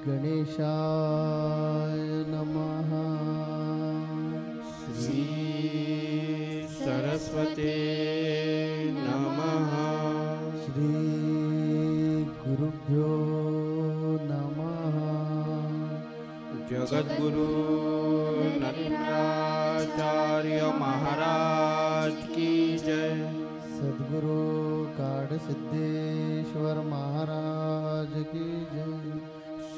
गणेशाय नमः। श्री सरस्वते नमः। श्री गुरुभ्यो नमः। जगद्गुरु नरेंद्राचार्य महाराज की जय। सद्गुरु काडसिद्धेश्वर महाराज की जय।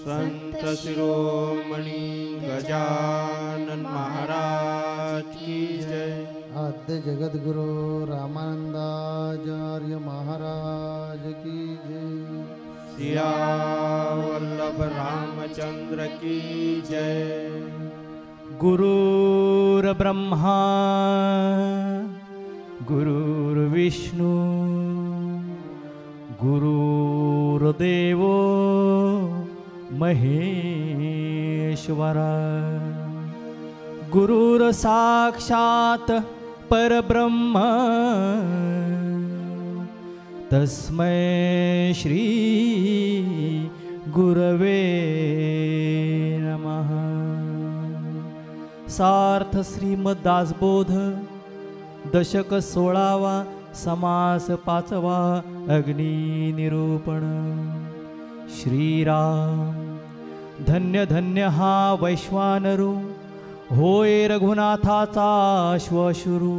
संत शिरोमणि गजानन महाराज की जय। आद्य जगद्गुरु रामानंदाचार्य महाराज की जय। सियावल्लभ रामचंद्र की जय। गुरुर्ब्रह्मा गुरुर्विष्णु गुरुर्देवो महेश्वरा। गुरुर्साक्षात् परब्रह्म तस्मै श्री गुरवे नमः। सार्थ श्रीमद दासबोध दशक 16वा समास 5वा अग्नि निरूपण। श्रीराम धन्य धन्य हा वैश्वानरू होय रघुनाथाचा श्वशुरू।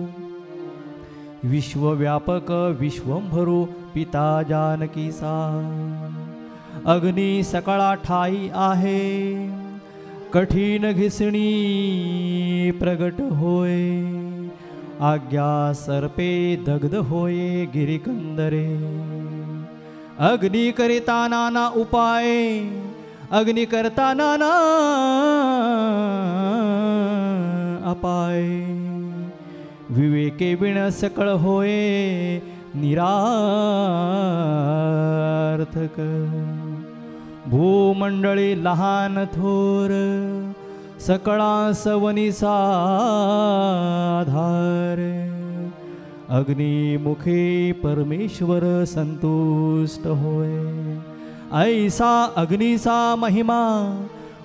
विश्वव्यापक विश्वंभरू पिता जानकीचा। अग्नी सकळा ठाई आहे कठीण घिसणी प्रगट होय। आज्ञा सर्पे दग्ध होये गिरिकंदरे। अग्नि करिता नाना उपाय अग्नि करता नाना अपाय। विवेके विण सकळ होये निरार्थक। भूमंडळी लहान थोर सकळांस वनिसा आधार। अग्निमुखे परमेश्वर संतुष्ट होय। ऐसा अग्निसा महिमा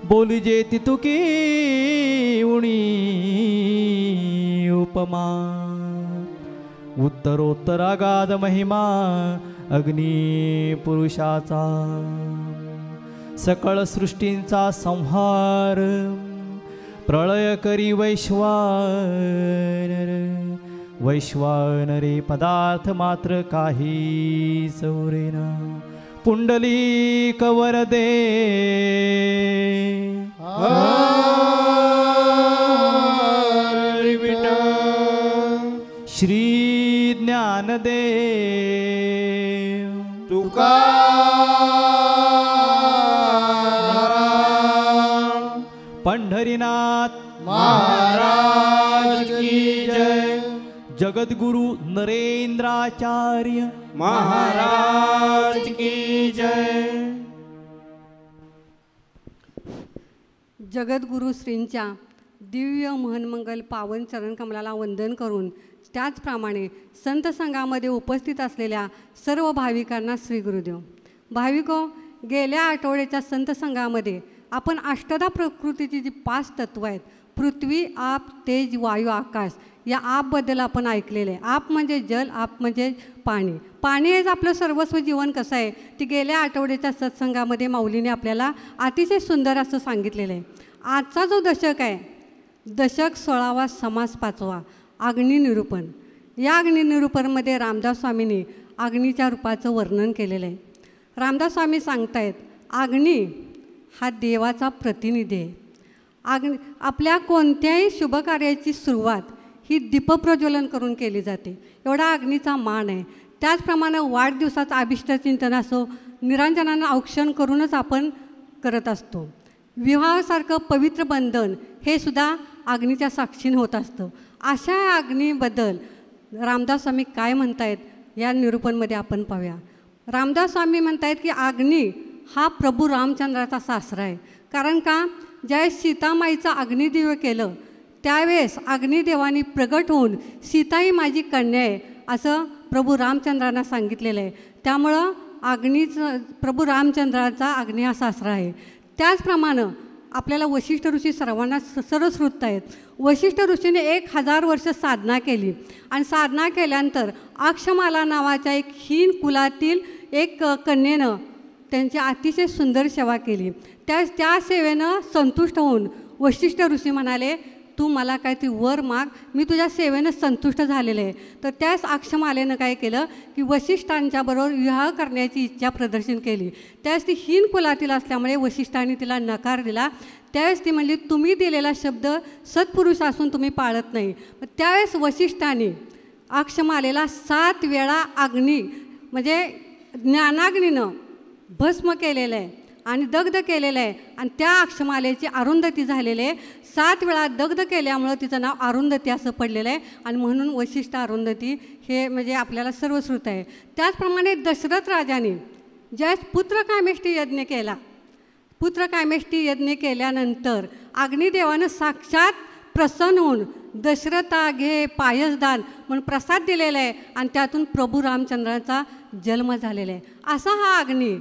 बोलिजे तितुकी उणी उपमा। उत्तरोत्तरागाध महिमा अग्नि पुरुषाचा। सकळ सृष्टींचा संहार प्रळय करी वैश्वानर। वैश्वानरे पदार्थ मात्र काही सौरेना। पुंडलिक वरदे श्री ज्ञानदेव तुकाराम पंढरीनाथ महाराज की जय। जगद्गुरु नरेंद्राचार्य महाराज की जय। जगद्गुरु श्रींच्या दिव्य महन्मंगल पावन चरणकमलाला वंदन करून त्याचप्रमाणे संत संघामध्ये उपस्थित असलेल्या सर्व भाविकांना श्री गुरुदेव। भाविको, गेल्या आठवड्याच्या संत संघामध्ये आपण अष्टधा प्रकृतीची जी 5 तत्व आहेत पृथ्वी, आप, तेज, वायू, आकाश या आपबद्दल आपण ऐकलेले आहे। आप म्हणजे जल, आप म्हणजे पाणी। पाणी हेच आपलं सर्वस्व जीवन कसं आहे ती गेल्या आठवड्याच्या सत्संगामध्ये माऊलीने आपल्याला अतिशय सुंदर असं सांगितलेलं आहे। आजचा जो दशक आहे दशक 16वा समास 5वा अग्नि निरूपण। या अग्नि निरूपणमध्ये रामदास स्वामींनी अग्नीच्या रूपाचं वर्णन केलेलं आहे। रामदास स्वामी सांगतायत अग्नी हा देवाचा प्रतिनिधी आहे। अग्नि आपल्या कोणत्याही शुभकार्याची सुरुवात ही दीपप्रज्वलन करून केली जाते, एवढा अग्नीचा मान आहे। त्याचप्रमाणे वाढदिवसाचं अभिष्टचिंतन असो निरांजनानं औक्षण करूनच आपण करत असतो। विवाहासारखं पवित्र बंधन हे सुद्धा अग्नीच्या साक्षीने होत असतं। अशा अग्नीबद्दल रामदास स्वामी काय म्हणतायत या निरूपणमध्ये आपण पाहूया। रामदास स्वामी म्हणतायत की अग्नी हा प्रभू रामचंद्राचा सासरा आहे। कारण का ज्यावेळेस सीतामाईचं अग्निदिव्य केलं त्यावेळेस अग्निदेवानी प्रगट होऊन सीता ही माझी कन्या आहे असं प्रभू रामचंद्रांना सांगितलेलं आहे। त्यामुळं अग्नीचं प्रभू रामचंद्राचा अग्नी हा सासरा आहे। त्याचप्रमाणे आपल्याला वशिष्ठ ऋषी सर्वांना सरश्रुत आहेत. वशिष्ठ ऋषीने 1000 वर्ष साधना केली आणि साधना केल्यानंतर अक्षमाला नावाच्या एक हीन कुलातील एक कन्येनं त्यांची अतिशय सुंदर सेवा केली. त्या सेवेनं संतुष्ट होऊन वशिष्ठ ऋषी म्हणाले, तू मला काहीतरी वर माग, मी तुझ्या सेवेनं संतुष्ट झालेले आहे. तर त्याच अक्षमालेनं काय केलं की वशिष्ठांच्याबरोबर विवाह करण्याची इच्छा प्रदर्शन केली. त्यावेळेस ती हीन कुलातील असल्यामुळे वशिष्ठांनी तिला नकार दिला. त्यावेळेस ती म्हणली, तुम्ही दिलेला शब्द सत्पुरुष असून तुम्ही पाळत नाही. त्यावेळेस वशिष्ठांनी अक्षमालेला 7 वेळा अग्नी म्हणजे ज्ञानाग्नीनं भस्म केलेलं आहे आणि दग्ध केलेलं आहे. आणि त्या अक्षमालेची अरुंधती झालेली आहे. 7 वेळा दग्ध केल्यामुळं तिचं नाव अरुंधती असं पडलेलं आहे आणि म्हणून वशिष्ठ अरुंधती हे म्हणजे आपल्याला सर्वश्रुत आहे. त्याचप्रमाणे दशरथ राजाने ज्यावेळेस पुत्रकामेष्टी यज्ञ केला, पुत्रकामेष्टी यज्ञ केल्यानंतर अग्निदेवानं साक्षात प्रसन्न होऊन दशरथा घे पायसदान म्हणून प्रसाद दिलेला आहे आणि त्यातून प्रभू रामचंद्राचा जन्म झालेला आहे. असा हा अग्नी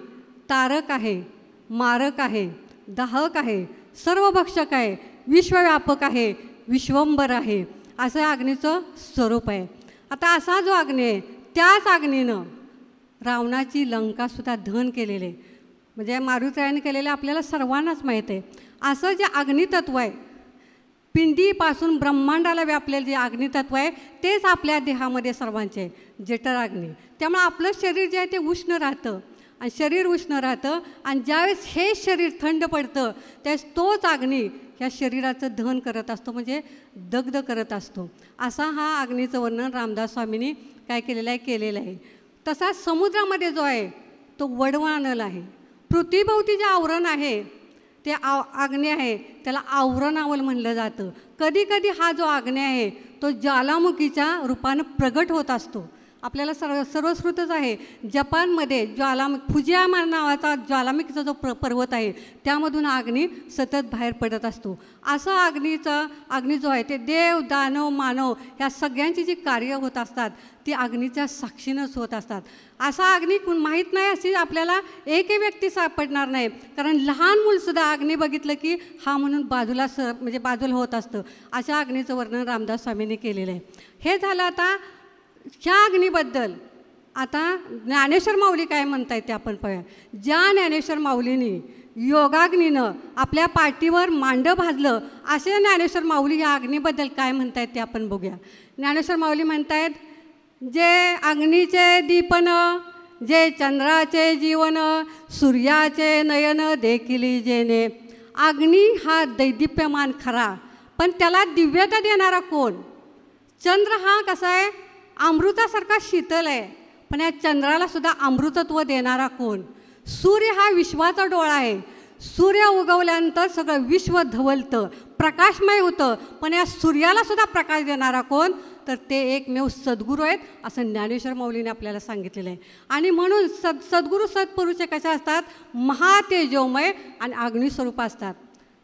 तारक आहे, मारक आहे, दाहक आहे, सर्वभक्षक आहे, विश्वव्यापक आहे, विश्वंभर आहे, असं अग्नीचं स्वरूप आहे. आता असा जो अग्नी आहे त्याच अग्नीनं रावणाची लंकासुद्धा दहन केलेले, म्हणजे मारुतीरायाने केलेले आपल्याला सर्वांनाच माहीत आहे. असं जे अग्नितत्व आहे, पिंडीपासून ब्रह्मांडाला व्यापलेलं जे अग्नितत्व आहे तेच आपल्या देहामध्ये सर्वांचे आहे, जठर अग्नी. त्यामुळे आपलं शरीर जे आहे ते उष्ण राहतं आणि शरीर उष्ण राहतं आणि ज्यावेळेस हे शरीर थंड पडतं त्यावेळेस तोच अग्नी ह्या शरीराचं दहन करत असतो, म्हणजे दग्ध करत असतो. असा हा अग्नीचं वर्णन रामदास स्वामींनी काय केलेलं आहे. तसाच समुद्रामध्ये जो आहे तो वडवानल आहे. पृथ्वीभोवती जे आवरण आहे ते अग्नी आहे त्याला आवरणावल म्हणलं जातं. कधी कधी हा जो अग्नी आहे तो ज्वालामुखीच्या रूपानं प्रगट होत असतो. आपल्याला सर्वश्रुतच आहे, जपानमध्ये फुजियामा नावाचा ज्वालामुखीचा जो पर्वत आहे त्यामधून अग्नी सतत बाहेर पडत असतो. असा अग्नी जो आहे ते देव दानव मानव ह्या सगळ्यांची जी कार्य होत असतात ती अग्नीच्या साक्षीनंच होत असतात. असा अग्नी माहीत नाही अशी आपल्याला एकही व्यक्ती सापडणार नाही, कारण लहान मूलसुद्धा अग्नी बघितलं की हा म्हणून बाजूला म्हणजे बाजूला होत असतं. अशा अग्नीचं वर्णन रामदास स्वामींनी केलेलं आहे. हे झालं. आता ह्या अग्नीबद्दल आता ज्ञानेश्वर माऊली काय म्हणतायत ते आपण पाहूया. ज्या ज्ञानेश्वर माऊलींनी योगाग्नीनं आपल्या पाठीवर मांडं भाजलं असे ज्ञानेश्वर माऊली ह्या अग्नीबद्दल काय म्हणतायत ते आपण बघूया. ज्ञानेश्वर माऊली म्हणतायत, जे अग्नीचे दीपन, जे चंद्राचे जीवन, सूर्याचे नयन देखील जेणे. अग्नी हा दैदिप्यमान खरा, पण त्याला दिव्यता देणारा कोण? चंद्र हा कसा आहे, अमृतासारखा शीतल आहे, पण या चंद्राला सुद्धा अमृतत्व देणारा कोण? सूर्य हा विश्वाचा डोळा आहे. सूर्य उगवल्यानंतर सगळं विश्व धवलतं, प्रकाशमय होतं, पण या सूर्याला सुद्धा प्रकाश देणारा कोण? तर ते एकमेव सद्गुरू आहेत, असं ज्ञानेश्वर माऊलीने आपल्याला सांगितलेलं आहे. आणि म्हणून सद्गुरू सत्पुरुष कशा असतात? महातेजोमय आणि अग्निस्वरूप असतात.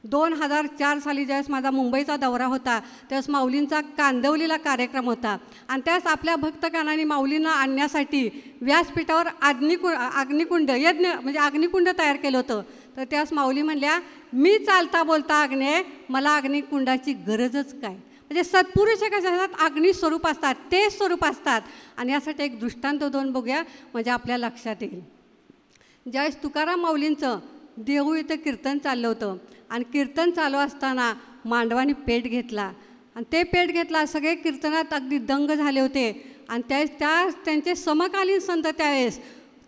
2004 साली ज्यावेळेस माझा मुंबईचा दौरा होता त्यावेळेस माऊलींचा कांदवलीला कार्यक्रम होता आणि त्यावेळेस आपल्या भक्तगणांनी माऊलींना आणण्यासाठी व्यासपीठावर अग्निकुंड यज्ञ म्हणजे अग्निकुंड तयार केलं होतं. तर त्यावेळेस माऊली म्हणल्या, मी चालता बोलता अग्नी आहे, मला अग्निकुंडाची गरजच काय? म्हणजे सत्पुरुष कसे असतात? अग्निस्वरूप असतात, ते स्वरूप असतात. आणि यासाठी एक दृष्टांत 2 बघूया म्हणजे आपल्या लक्षात येईल. ज्यावेळेस तुकाराम माऊलींचं देहू इथं कीर्तन चाललं होतं आणि कीर्तन चालू असताना मांडवानी पेट घेतला आणि ते पेट घेतला, सगळे कीर्तनात अगदी दंग झाले होते. आणि त्यांचे समकालीन संत त्यावेळेस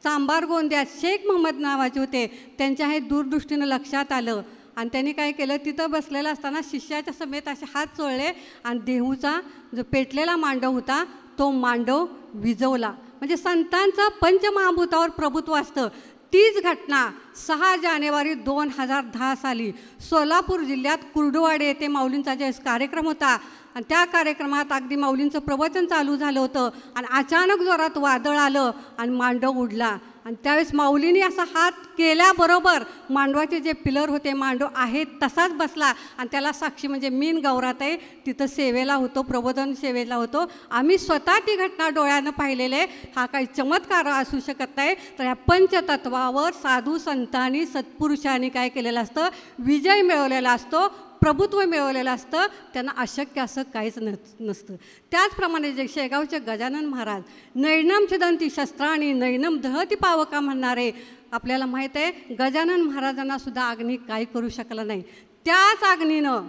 चांबार गोंद्यात शेख मोहम्मद नावाचे होते, त्यांच्या हे दूरदृष्टीनं लक्षात आलं आणि त्यांनी काय केलं, तिथं बसलेलं असताना शिष्याच्या समेत असे हात चोळले आणि देहूचा जो पेटलेला मांडव होता तो मांडव विझवला. म्हणजे संतांचं पंचमहाभूतावर प्रभुत्व असतं. तीच घटना 6 जानेवारी 2010 साली सोलापूर जिल्ह्यात कुर्डुवाडी येथे माऊलींचा ज्यावेळेस कार्यक्रम होता आणि त्या कार्यक्रमात अगदी माऊलींचं प्रवचन चालू झालं होतं आणि अचानक जोरात वादळ आलं आणि मांडव उडला आणि त्यावेळेस माऊलीने असा हात केल्याबरोबर मांडवाचे जे पिलर होते मांडव आहे तसाच बसला आणि त्याला साक्षी म्हणजे मीन गौराताई तिथं सेवेला होतो, प्रबोधन सेवेला होतो. आम्ही स्वतः ती घटना डोळ्यानं पाहिलेले. हा काही चमत्कार असू शकत नाही. तर ह्या पंचतत्वावर साधू संतांनी सत्पुरुषांनी काय केलेलं असतं, विजय मिळवलेला असतो, प्रभुत्व मिळवलेलं असतं. त्यांना अशक्य असं काहीच नसतं. त्याचप्रमाणे जे शेगावचे गजानन महाराज नैनम छिदंती शस्त्राणी नैनम दहती पावका म्हणणारे, आपल्याला माहीत आहे गजानन महाराजांना सुद्धा अग्नी काही करू शकला नाही. त्याच अग्नीनं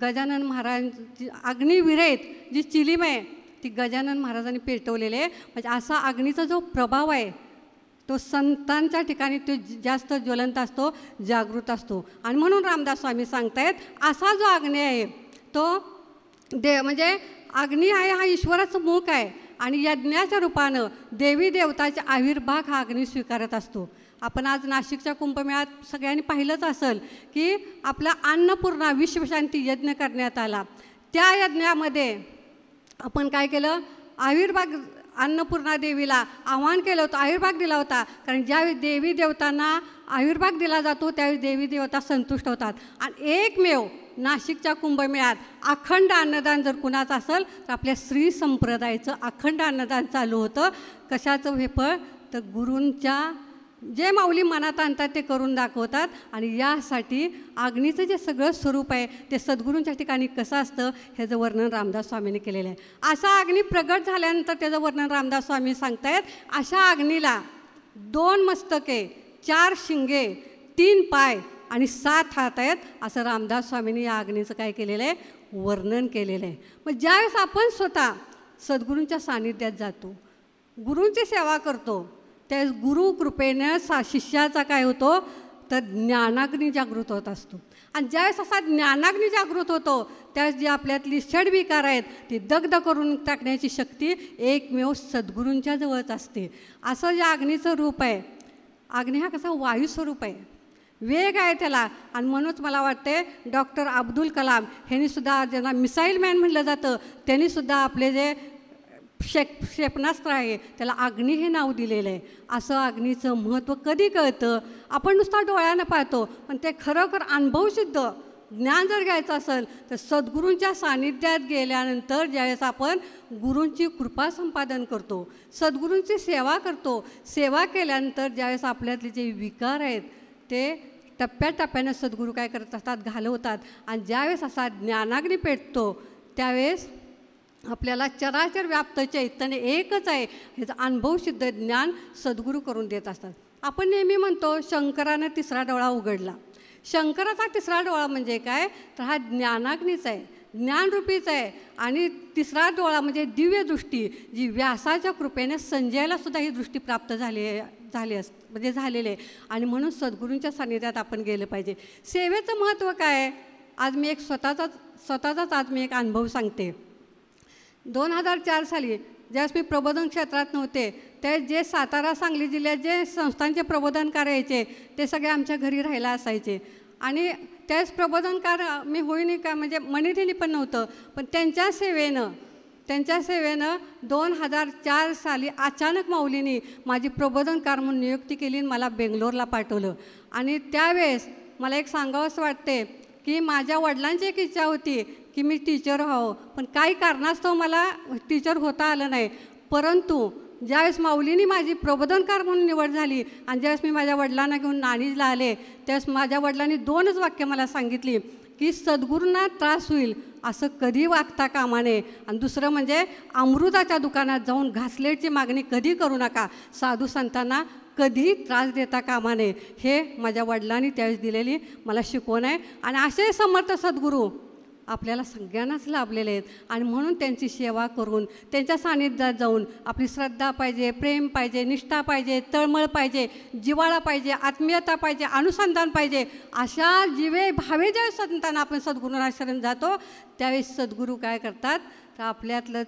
गजानन महाराजांची अग्निविरहित जी चिलीम आहे ती गजानन महाराजांनी पेटवलेली आहे. म्हणजे असा अग्नीचा जो प्रभाव आहे तो संतांच्या ठिकाणी तो जास्त ज्वलंत असतो, जागृत असतो. आणि म्हणून रामदास स्वामी सांगतायत असा जो अग्नी आहे तो म्हणजे अग्नी आहे हा ईश्वराचं मुख आहे आणि यज्ञाच्या रूपानं देवी देवताचे आविर्भाव हा अग्नी स्वीकारत असतो. आपण आज नाशिकच्या कुंभमेळ्यात सगळ्यांनी पाहिलंच असेल की आपला अन्नपूर्णा विश्वशांती यज्ञ करण्यात आला. त्या यज्ञामध्ये आपण काय केलं, आविर्भाव अन्नपूर्णा देवीला आव्हान केलं होतं, आविर्भाग दिला होता. कारण ज्यावेळी देवी देवतांना आविर्भाग दिला जातो त्यावेळी देवी देवता संतुष्ट होतात. आणि एकमेव नाशिकच्या कुंभमेळ्यात अखंड अन्नदान जर कुणाचं असेल तर आपल्या श्री संप्रदायाचं अखंड अन्नदान चालू होतं. कशाचं हे फळ, तर गुरूंच्या जे माऊली मनात आणतात ते करून दाखवतात. आणि यासाठी अग्नीचं जे सगळं स्वरूप आहे ते सद्गुरूंच्या ठिकाणी कसं असतं ह्याचं वर्णन रामदास स्वामींनी केलेलं आहे. असा अग्नी प्रगट झाल्यानंतर त्याचं वर्णन रामदास स्वामी सांगतायत. अशा अग्नीला 2 मस्तके, 4 शिंगे, 3 पाय आणि 7 हात आहेत असं रामदास स्वामींनी या अग्नीचं काय केलेलं आहे, वर्णन केलेलं आहे. मग ज्यावेळेस आपण स्वतः सद्गुरूंच्या सानिध्यात जातो, गुरूंची सेवा करतो, त्यावेळेस गुरु कृपेनं शिष्याचा काय होतो तर ज्ञानाग्नी जागृत होत असतो. आणि ज्यावेळेस असा ज्ञानाग्नी जागृत होतो त्यावेळेस जी आपल्यातली षड्विकार आहेत ती दग्ध करून टाकण्याची शक्ती एकमेव सद्गुरूंच्या जवळच असते. असं जे अग्नीचं रूप आहे, अग्नी हा कसा वायुस्वरूप आहे, वेग आहे त्याला. आणि म्हणूनच मला वाटते डॉक्टर अब्दुल कलाम ह्यांनीसुद्धा ज्यांना मिसाईल मॅन म्हटलं जातं त्यांनीसुद्धा आपले जे क्षेपणास्त्र आहे त्याला अग्नी हे नाव दिलेलं आहे. असं अग्नीचं महत्त्व कधी कळतं, आपण नुसता डोळ्यानं पाहतो, पण ते खरोखर अनुभवसिद्ध ज्ञान जर घ्यायचं असेल तर सद्गुरूंच्या सानिध्यात गेल्यानंतर ज्यावेळेस आपण गुरूंची कृपा संपादन करतो, सद्गुरूंची सेवा करतो, सेवा केल्यानंतर ज्यावेळेस आपल्यातले जे विकार आहेत ते टप्प्याटप्प्यानं सद्गुरू काय करत असतात, घालवतात. आणि ज्यावेळेस असा ज्ञानाग्नी पेटतो त्यावेळेस आपल्याला चराचर व्याप्त चैतन्य एकच आहे ह्याचं अनुभवसिद्ध ज्ञान सद्गुरू करून देत असतात. आपण नेहमी म्हणतो शंकरानं 3रा डोळा उघडला. शंकराचा 3रा डोळा म्हणजे काय, तर हा ज्ञानाग्नीच आहे, ज्ञानरूपीच आहे. आणि 3रा डोळा म्हणजे दिव्य दृष्टी, जी व्यासाच्या कृपेने संजयाला सुद्धा ही दृष्टी प्राप्त म्हणजे झालेली आहे. आणि म्हणून सद्गुरूंच्या सानिध्यात आपण गेलं पाहिजे. सेवेचं महत्त्व काय आहे, आज मी एक स्वतःचाच आज मी एक अनुभव सांगते. 2004 साली ज्यावेळेस मी प्रबोधन क्षेत्रात नव्हते ते जे सातारा सांगली जिल्ह्यात जे संस्थांचे प्रबोधन करायचे ते सगळे आमच्या घरी राहायला असायचे. आणि त्यावेळेस प्रबोधनकार मी होईनी का म्हणजे मनीठेनी पण नव्हतं, पण त्यांच्या सेवेनं 2004 साली अचानक माऊलींनी माझी प्रबोधनकार म्हणून नियुक्ती केली आणि मला बेंगलोरला पाठवलं. आणि त्यावेळेस मला एक सांगावंसं वाटते की माझ्या वडिलांची एक इच्छा होती की मी टीचर व्हावं, पण काही कारणास्तव मला टीचर होता आलं नाही. परंतु ज्यावेळेस माऊलींनी माझी प्रबोधनकार म्हणून निवड झाली आणि ज्यावेळेस मी माझ्या वडिलांना घेऊन नाणीजला आले त्यावेळेस माझ्या वडिलांनी 2च वाक्य मला सांगितली की सद्गुरूंना त्रास होईल असं कधी वागता कामा नये. आणि दुसरं म्हणजे अमृताच्या दुकानात जाऊन घासलेटची मागणी कधी करू नका, साधू संतांना कधी त्रास देता कामा नये. हे माझ्या वडिलांनी त्यावेळेस दिलेली मला शिकवण आहे. आणि असे समर्थ सद्गुरू आपल्याला सगळ्यांनाच लाभलेले आहेत. आणि म्हणून त्यांची सेवा करून त्यांच्या सानिध्यात जाऊन आपली श्रद्धा पाहिजे, प्रेम पाहिजे, निष्ठा पाहिजे, तळमळ पाहिजे, जिव्हाळा पाहिजे, आत्मीयता पाहिजे, अनुसंधान पाहिजे. अशा जीवे भावे ज्या संतांना आपण सद्गुरूंना शरण जातो त्यावेळेस सद्गुरू काय करतात तर आपल्यातलं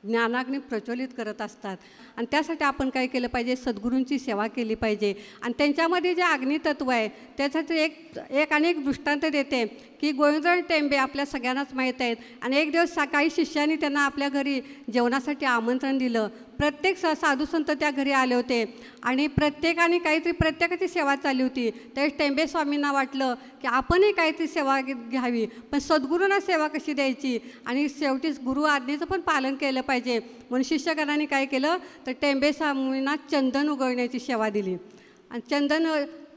ज्ञानाग्नी प्रज्वलित करत असतात. आणि त्यासाठी आपण काय केलं पाहिजे, सद्गुरूंची सेवा केली पाहिजे. आणि त्यांच्यामध्ये जे अग्नितत्व आहे त्यासाठी एक अनेक दृष्टांत देते की गोविंदराव टेंबे आपल्या सगळ्यांनाच माहीत आहेत. आणि एक दिवस सकाळी शिष्यांनी त्यांना आपल्या घरी जेवणासाठी आमंत्रण दिलं. प्रत्येक साधू संत त्या घरी आले होते आणि प्रत्येकाने काहीतरी प्रत्येकाची सेवा चालली होती. त्यावेळेस टेंबे स्वामींना वाटलं की आपणही काहीतरी सेवा घ्यावी, पण सद्गुरूंना सेवा कशी द्यायची आणि शेवटी गुरु आज्ञेचं पण पालन केलं पाहिजे. म्हणून शिष्यगणांनी काय केलं तर टेंबे स्वामींना चंदन उगवण्याची सेवा दिली. आणि चंदन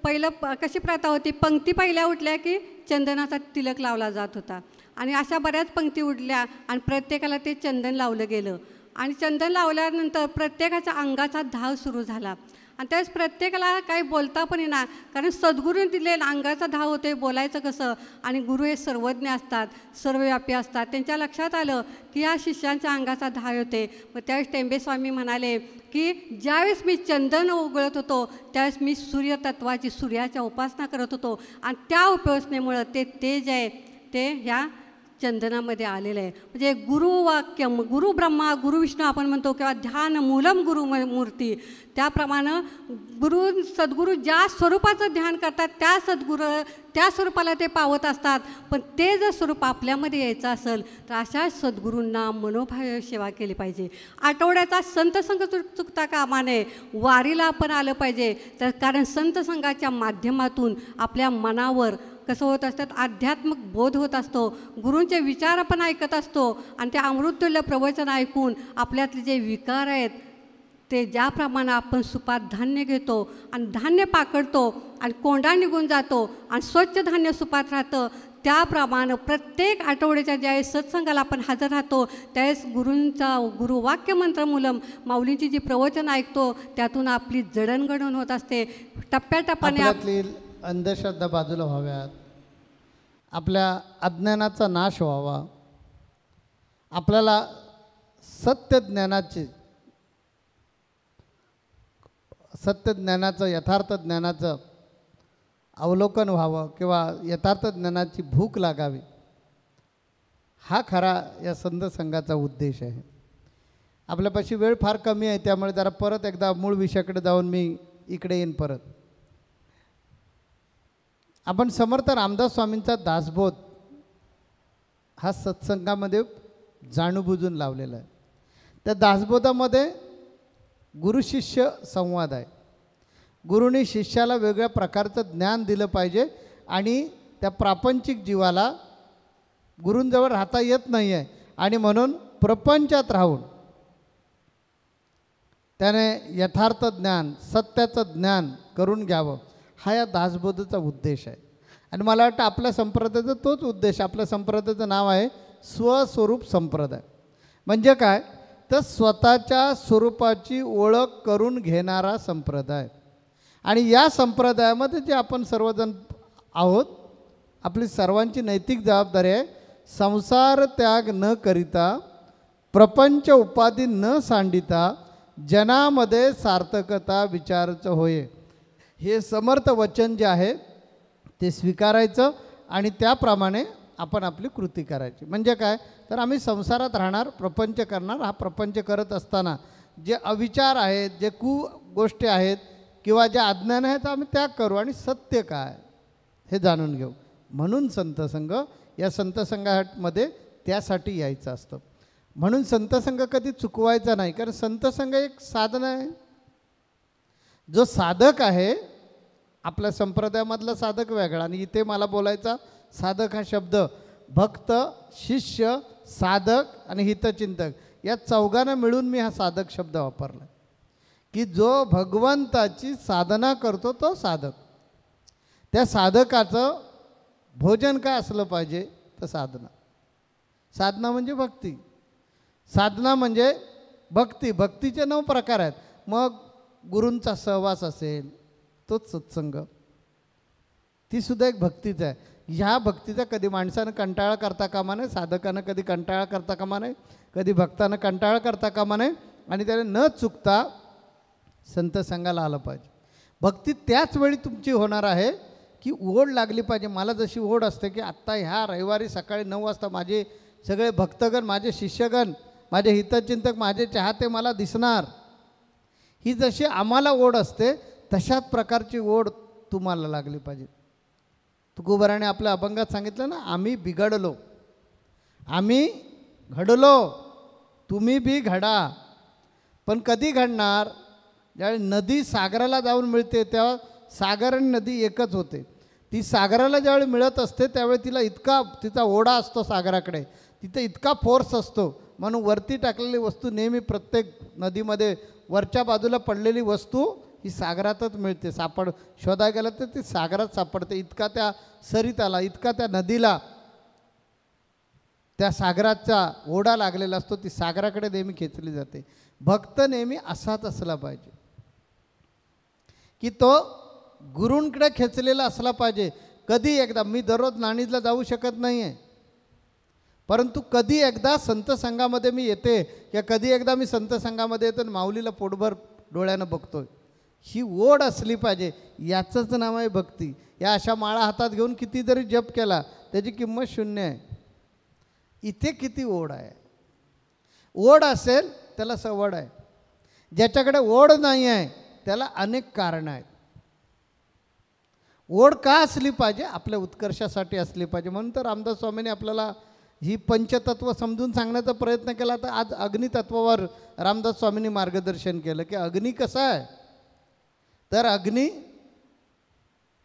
पहिलं कशी प्रथा होती, पंक्ती पहिल्या उठल्या की चंदनाचा तिलक लावला जात होता. आणि अशा बऱ्याच पंक्ती उठल्या आणि प्रत्येकाला ते चंदन लावलं गेलं. आणि चंदन लावल्यानंतर प्रत्येकाच्या अंगाचा धाव सुरू झाला. आणि त्यावेळेस प्रत्येकाला काही बोलता पण येणार, कारण सद्गुरूने दिलेला अंगाचा धाव होते, बोलायचं कसं. आणि गुरु हे सर्वज्ञ असतात, सर्वव्यापी असतात. त्यांच्या लक्षात आलं की या शिष्यांच्या अंगाचा धाव होते. मग त्यावेळेस टेंबे स्वामी म्हणाले की ज्यावेळेस मी चंदन उगळत होतो त्यावेळेस मी सूर्यतत्वाची, सूर्याच्या उपासना करत होतो. आणि त्या उपासनेमुळं ते तेज आहे ते ह्या चंदनामध्ये आलेलं आहे. म्हणजे गुरुवाक्य, गुरु ब्रह्मा गुरु विष्णू आपण म्हणतो, किंवा ध्यान मूलम गुरु मूर्ती, त्याप्रमाणे सद्गुरू ज्या स्वरूपाचं ध्यान करतात त्या स्वरूपाला ते पावत असतात. पण ते जर स्वरूप आपल्यामध्ये यायचं असेल तर अशा सद्गुरूंना मनोभाव सेवा केली पाहिजे. आठवड्याचा संत संघ चुकता कामा नये, वारीला आपण आलं पाहिजे. तर कारण संत संघाच्या माध्यमातून आपल्या मनावर कसं होत असतात, आध्यात्मिक बोध होत असतो, गुरूंचे विचार आपण ऐकत असतो. आणि ते अमृततुल्य प्रवचन ऐकून आपल्यातले जे विकार आहेत ते ज्याप्रमाणे आपण सुपात धान्य घेतो आणि धान्य पाकडतो आणि कोंडा निघून जातो आणि स्वच्छ धान्य सुपात राहतं, त्याप्रमाणे प्रत्येक आठवड्याच्या ज्यावेळेस सत्संगाला आपण हजर राहतो त्यावेळेस गुरुवाक्य मंत्र मूलम माऊलींची जी प्रवचन ऐकतो त्यातून आपली जडणघडण होत असते. टप्प्याटप्प्याने अंधश्रद्धा बाजूला व्हाव्यात, आपल्या अज्ञानाचा नाश व्हावा, आपल्याला सत्य ज्ञानाचं यथार्थ ज्ञानाचं अवलोकन व्हावं किंवा यथार्थ ज्ञानाची भूक लागावी, हा खरा या संत संघाचा उद्देश आहे. आपल्यापाशी वेळ फार कमी आहे, त्यामुळे जरा परत एकदा मूळ विषयाकडे जाऊन मी इकडे येईन परत. आपण समर्थ रामदास स्वामींचा दासबोध हा सत्संगामध्ये जाणूबुजून लावलेला आहे. त्या दासबोधामध्ये गुरुशिष्य संवाद आहे. गुरुनी शिष्याला वेगळ्या प्रकारचं ज्ञान दिलं पाहिजे आणि त्या प्रापंचिक जीवाला गुरूंजवळ राहता येत नाही आहे आणि म्हणून प्रपंचात राहून त्याने यथार्थ ज्ञान, सत्याचं ज्ञान करून घ्यावं, हा या दासबोधाचा उद्देश आहे. आणि मला वाटतं आपल्या संप्रदायाचा तोच उद्देश. आपल्या संप्रदायाचं नाव आहे स्वस्वरूप संप्रदाय. म्हणजे काय तर स्वतःच्या स्वरूपाची ओळख करून घेणारा संप्रदाय. आणि या संप्रदायामध्ये जे आपण सर्वजण आहोत, आपली सर्वांची नैतिक जबाबदारी आहे संसार त्याग न करिता, प्रपंच उपाधी न सांडिता, जनामध्ये सार्थकता विचाराचं होय. हे समर्थ वचन जे आहे ते स्वीकारायचं आणि त्याप्रमाणे आपण आपली कृती करायची. म्हणजे काय तर आम्ही संसारात राहणार, प्रपंच करणार. हा प्रपंच करत असताना जे अविचार आहेत, जे गोष्टी आहेत किंवा जे अज्ञान आहेत आम्ही त्याग करू आणि सत्य काय हे जाणून घेऊ. म्हणून संत संघ, या संत संघामध्ये त्यासाठी यायचं असतं. म्हणून संत संघ कधी चुकवायचा नाही, कारण संत संघ एक साधन आहे. जो साधक आहे आपल्या संप्रदायामधला साधक वेगळा, आणि इथे मला बोलायचा साधक हा शब्द भक्त, शिष्य, साधक आणि हितचिंतक या चौघांना मिळून मी हा साधक शब्द वापरला. की जो भगवंताची साधना करतो तो साधक. त्या साधकाचं भोजन काय असलं पाहिजे तर साधना. साधना म्हणजे भक्ती, साधना म्हणजे भक्ती. भक्तीचे 9 प्रकार आहेत. मग गुरूंचा सहवास असेल तोच सत्संग, ती सुद्धा एक भक्तीच आहे. ह्या भक्तीचा कधी माणसानं कंटाळा करता कामा नये, साधकानं कधी कंटाळा करता कामा नये, कधी भक्तानं कंटाळा करता कामा नये. आणि त्याने न चुकता संत संघाला आलं पाहिजे. भक्ती त्याच वेळी तुमची होणार आहे की ओढ लागली पाहिजे. मला जशी ओढ असते की आत्ता ह्या रविवारी सकाळी 9 वाजता माझे सगळे भक्तगण, माझे शिष्यगण, माझे हितचिंतक, माझे चाहते मला दिसणार, ही जशी आम्हाला ओढ असते तशाच प्रकारची ओढ तुम्हाला लागली पाहिजे. तुकोबाराने आपल्या अभंगात सांगितलं ना, आम्ही बिघडलो, आम्ही घडलो, तुम्ही बी घडा. पण कधी घडणार? ज्यावेळी नदी सागराला जाऊन मिळते तेव्हा सागर आणि नदी एकच होते. ती सागराला ज्यावेळी मिळत असते त्यावेळी तिचा ओढा असतो सागराकडे, तिथे इतका फोर्स असतो. म्हणून वरती टाकलेली वस्तू नेहमी प्रत्येक नदीमध्ये वरच्या बाजूला पडलेली वस्तू ही सागरातच मिळते. शोधायला गेलं तर ती सागरात सापडते. इतका त्या सरिताला, इतका त्या नदीला त्या सागराचा ओढा लागलेला असतो, ती सागराकडे नेहमी खेचली जाते. भक्त नेहमी असाच असला पाहिजे की तो गुरूंकडे खेचलेला असला पाहिजे. कधी एकदा, मी दररोज नाणीजला जाऊ शकत नाही आहे, परंतु कधी एकदा संत संघामध्ये मी येते किंवा कधी एकदा मी संत संघामध्ये येतो आणि माऊलीला पोटभर डोळ्यानं बघतोय, ही ओढ असली पाहिजे. याचंच नाव आहे भक्ती. या अशा माळा हातात घेऊन किती जरी जप केला त्याची किंमत शून्य आहे. इथे किती ओढ आहे. ओढ असेल त्याला सवड आहे. ज्याच्याकडे ओढ नाही आहे त्याला अनेक कारणं आहेत. ओढ का असली पाहिजे? आपल्या उत्कर्षासाठी असली पाहिजे. म्हणून तर रामदास स्वामींनी आपल्याला ही पंचतत्व समजून सांगण्याचा प्रयत्न केला. तर आज अग्नितत्वावर रामदास स्वामींनी मार्गदर्शन केलं की अग्नी कसा आहे, तर अग्नी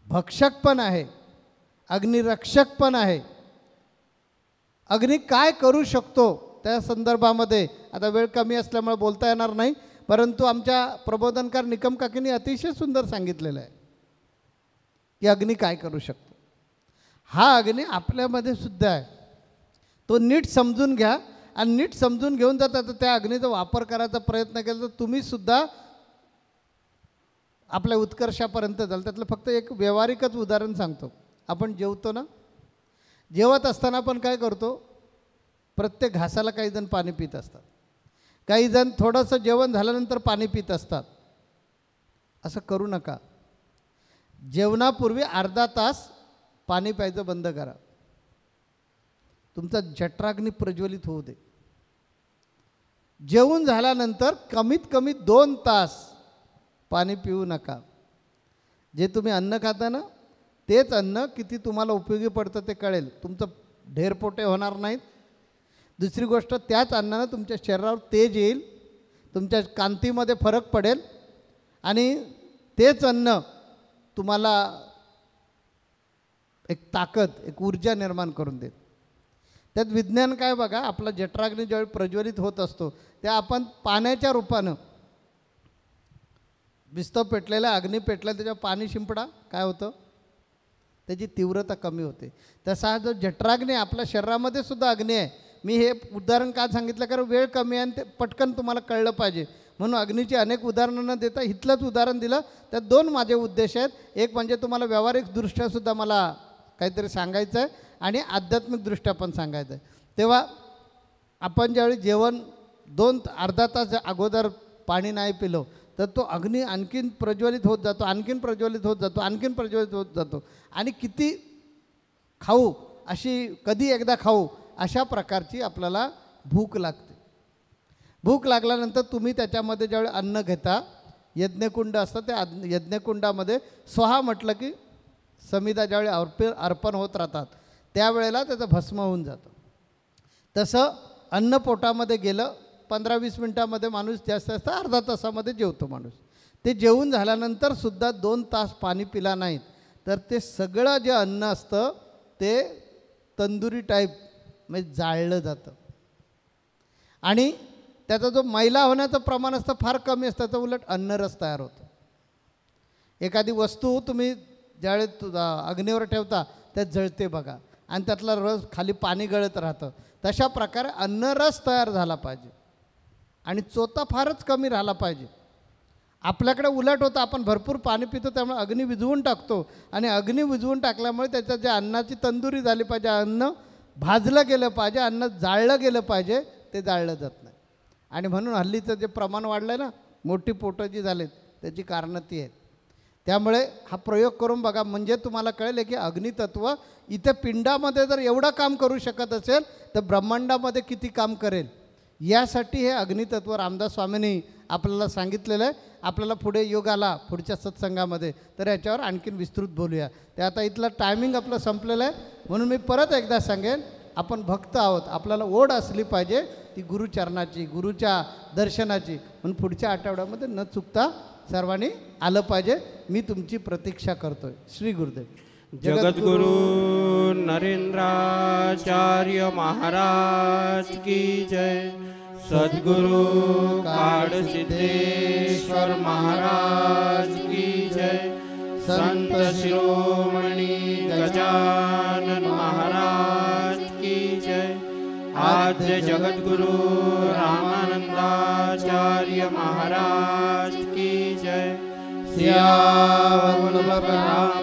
भक्षक पण आहे, अग्निरक्षक पण आहे. अग्नी काय करू शकतो त्या संदर्भामध्ये आता वेळ कमी असल्यामुळे बोलता येणार नाही, परंतु आमच्या प्रबोधनकार निकम काकींनी अतिशय सुंदर सांगितलेलं आहे की अग्नी काय करू शकतो. हा अग्नी आपल्यामध्ये सुद्धा आहे. तो नीट समजून घ्या आणि नीट समजून घेऊन जाता त्या अग्नीचा वापर करायचा प्रयत्न केला तर तुम्ही सुद्धा आपल्या उत्कर्षापर्यंत जाल. त्यातलं फक्त एक व्यावहारिकच उदाहरण सांगतो. आपण जेवतो ना, जेवत असताना आपण काय करतो? प्रत्येक घासाला काही जण पाणी पित असतात, काही जण थोडंसं जेवण झाल्यानंतर पाणी पित असतात. असं करू नका. जेवणापूर्वी अर्धा तास पाणी प्यायचं बंद करा. तुमचा जठराग्नी प्रज्वलित होऊ दे. जेवून झाल्यानंतर कमीत कमी 2 तास पाणी पिऊ नका. जे तुम्ही अन्न खाता ना तेच अन्न किती तुम्हाला उपयोगी पडतं ते कळेल. तुमचं ढेरपोटे होणार नाहीत. दुसरी गोष्ट, त्याच अन्नानं तुमच्या शरीरावर तेज येईल, तुमच्या कांतीमध्ये फरक पडेल आणि तेच अन्न तुम्हाला एक ताकद, एक ऊर्जा निर्माण करून देत. त्यात विज्ञान काय बघा, आपला जठराग्नी ज्यावेळी प्रज्वलित होत असतो त्या आपण पाण्याच्या रूपानं विस्तव पेटलेला अग्नी पेटला त्याच्यावर पाणी शिंपडा, काय होतं? त्याची तीव्रता कमी होते. तसा जो जठराग्नी आपल्या शरीरामध्ये सुद्धा अग्नी आहे. मी हे उदाहरण का सांगितलं कारण वेळ कमी आहे आणि ते पटकन तुम्हाला कळलं पाहिजे म्हणून अग्नीची अनेक उदाहरणं न देता इथलंच उदाहरण दिलं. त्यात 2 माझे उद्देश आहेत. एक म्हणजे तुम्हाला व्यावहारिकदृष्ट्यासुद्धा मला काहीतरी सांगायचं आहे आणि आध्यात्मिकदृष्ट्या पण सांगायचं आहे. तेव्हा आपण ज्यावेळी जेवण अर्धा तास अगोदर पाणी नाही पिलो तर तो अग्नी आणखीन प्रज्वलित होत जातो, आणखीन प्रज्वलित होत जातो, आणखीन प्रज्वलित होत जातो आणि किती खाऊ, अशी कधी एकदा खाऊ अशा प्रकारची आपल्याला भूक लागते. भूक लागल्यानंतर तुम्ही त्याच्यामध्ये ज्यावेळी अन्न घेता, यज्ञकुंड असतं, त्या यज्ञकुंडामध्ये स्वहा म्हटलं की समिधा ज्यावेळी अर्पण होत राहतात त्यावेळेला त्याचं भस्म होऊन जातं. तसं अन्न पोटामध्ये गेलं 15-20 मिनटामध्ये माणूस जास्त जास्त अर्धा तासामध्ये जेवतो माणूस. ते जेवून झाल्यानंतर सुद्धा 2 तास पाणी पिला नाहीत तर ते सगळं जे अन्न असतं ते तंदुरी टाईप म्हणजे जाळलं जातं आणि त्याचा जो मैला होण्याचं प्रमाण असतं फार कमी असतं, तर उलट अन्नरस तयार होतं. एखादी वस्तू तुम्ही ज्यावेळेस अग्नीवर ठेवता त्यात जळते बघा आणि त्यातला रस खाली पाणी गळत राहतं. तशा प्रकारे अन्नरस तयार झाला पाहिजे आणि चोथा फारच कमी राहिला पाहिजे. आपल्याकडे उलट होतं, आपण भरपूर पाणी पितो त्यामुळे अग्नी विझवून टाकतो आणि अग्नी विझवून टाकल्यामुळे त्याच्यात जे अन्नाची तंदुरी झाली पाहिजे, अन्न भाजलं गेलं पाहिजे, अन्न जाळलं गेलं पाहिजे, ते जाळलं जात नाही. आणि म्हणून हल्लीचं जे प्रमाण वाढलं आहे ना, मोठी पोटं जी झालीत त्याची कारणं ती आहेत. त्यामुळे हा प्रयोग करून बघा म्हणजे तुम्हाला कळेल की अग्नितत्व इथे पिंडामध्ये जर एवढं काम करू शकत असेल तर ब्रह्मांडामध्ये किती काम करेल. यासाठी हे अग्नितत्व रामदास स्वामींनी आपल्याला सांगितलेलं आहे. आपल्याला पुढे योग आला पुढच्या सत्संगामध्ये तर याच्यावर आणखीन विस्तृत बोलूया. ते आता इथलं टायमिंग आपलं संपलेलं आहे, म्हणून मी परत एकदा सांगेन, आपण भक्त आहोत, आपल्याला ओढ असली पाहिजे ती गुरुचरणाची, गुरुच्या दर्शनाची. म्हणून पुढच्या आठवड्यामध्ये न चुकता सर्वांनी आलं पाहिजे. मी तुमची प्रतीक्षा करतोय. श्री गुरुदेव. जगद्गुरु नरेंद्राचार्य महाराज की जय. सद्गुरु काडसिद्धेश्वर महाराज की जय. संत शिरोमणी गजानन महाराज की जय. आद्य जगद्गुरु रामानंदाचार्य महाराज की जय. सियावर राम